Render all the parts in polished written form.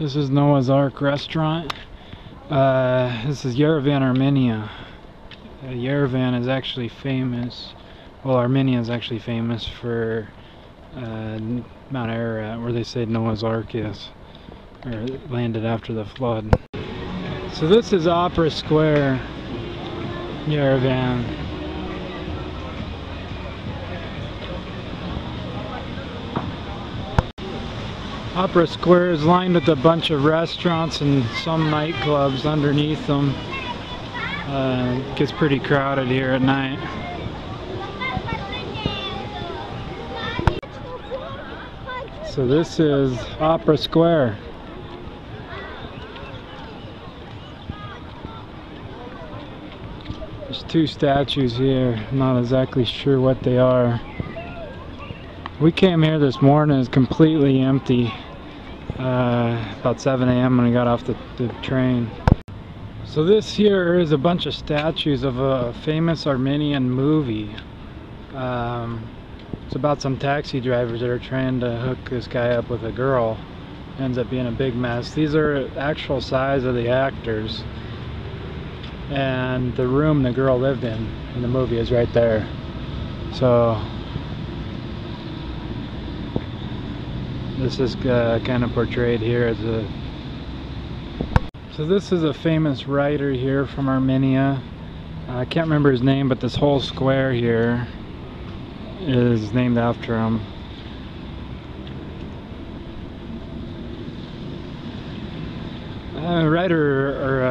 This is Noah's Ark restaurant. This is Yerevan, Armenia. Yerevan is actually famous, well, Armenia is actually famous for Mount Ararat, where they say Noah's Ark is, or landed after the flood. So this is Opera Square, Yerevan. Opera Square is lined with a bunch of restaurants and some nightclubs underneath them. It gets pretty crowded here at night. So this is Opera Square. There's two statues here. I'm not exactly sure what they are. We came here this morning, it's completely empty. About 7 a.m. when we got off the train. So this here is a bunch of statues of a famous Armenian movie. It's about some taxi drivers that are trying to hook this guy up with a girl. Ends up being a big mess. These are actual size of the actors. And the room the girl lived in the movie is right there. So this is kind of portrayed here as a... So this is a famous writer here from Armenia. I can't remember his name, but this whole square here is named after him. Writer or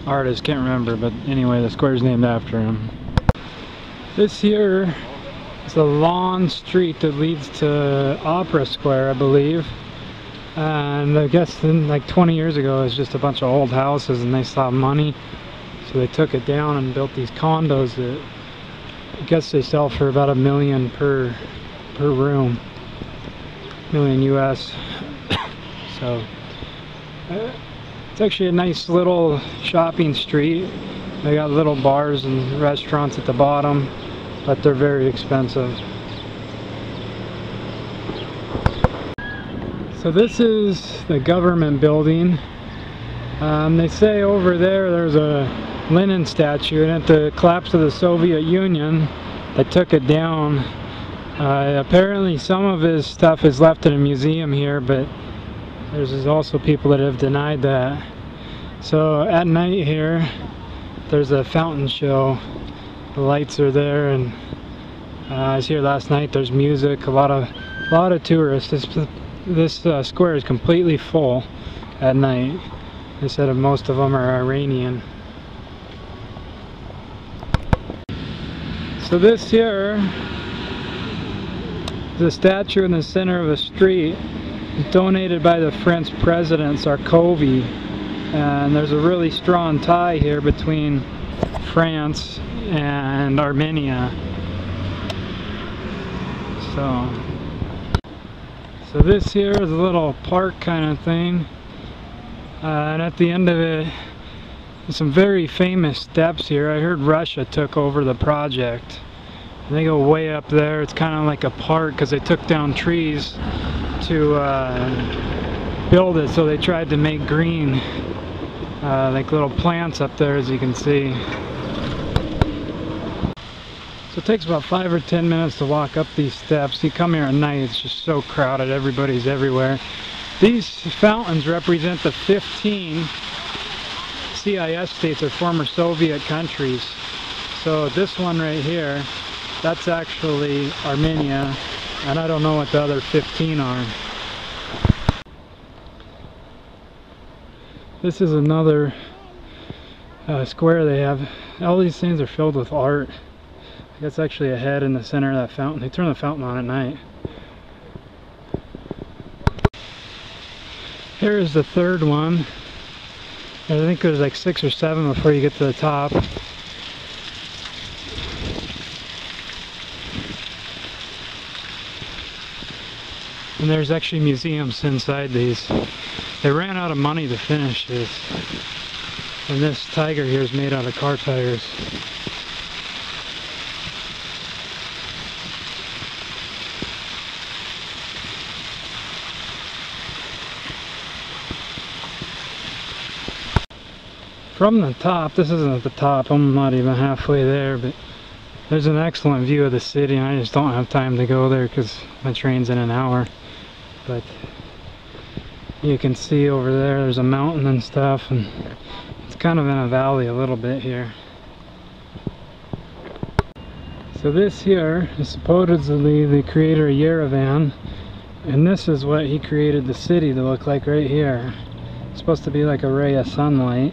artist, can't remember, but anyway, the square is named after him. This here is a lawn street that leads to Opera Square, I believe. And I guess then, like 20 years ago, it was just a bunch of old houses and they saw money. So they took it down and built these condos that I guess they sell for about $1 million per room. $1 million US. So it's actually a nice little shopping street. They got little bars and restaurants at the bottom, but they're very expensive. So this is the government building. They say over there's a Lenin statue, and at the collapse of the Soviet Union, they took it down. Apparently some of his stuff is left in a museum here, but there's also people that have denied that. So at night here, there's a fountain show. The lights are there, and I was here last night. There's music, a lot of tourists. This square is completely full at night. They said most of them are Iranian. So this here is a statue in the center of a street, donated by the French president Sarkozy. And there's a really strong tie here between France and Armenia. So this here is a little park kind of thing, and at the end of it, there's some very famous steps here. I heard Russia took over the project. They go way up there. It's kind of like a park because they took down trees to build it, so they tried to make green, like little plants up there, as you can see. So it takes about 5 or 10 minutes to walk up these steps. You come here at night, it's just so crowded, everybody's everywhere. These fountains represent the 15 CIS states, or former Soviet countries. So this one right here, that's actually Armenia, and I don't know what the other 15 are. This is another square they have. All these things are filled with art. That's actually a head in the center of that fountain. They turn the fountain on at night. Here is the third one. I think there's like 6 or 7 before you get to the top. And there's actually museums inside these. They ran out of money to finish this. And this tiger here is made out of car tires. From the top, this isn't the top, I'm not even halfway there, but there's an excellent view of the city, and I just don't have time to go there because my train's in an hour. But you can see over there, there's a mountain and stuff, and it's kind of in a valley a little bit here. So this here is supposedly the creator of Yerevan, and this is what he created the city to look like right here. It's supposed to be like a ray of sunlight,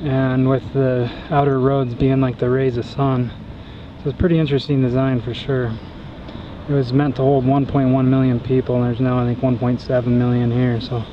and with the outer roads being like the rays of sun. So it's a pretty interesting design for sure. It was meant to hold 1.1 million people, and there's now I think 1.7 million here, so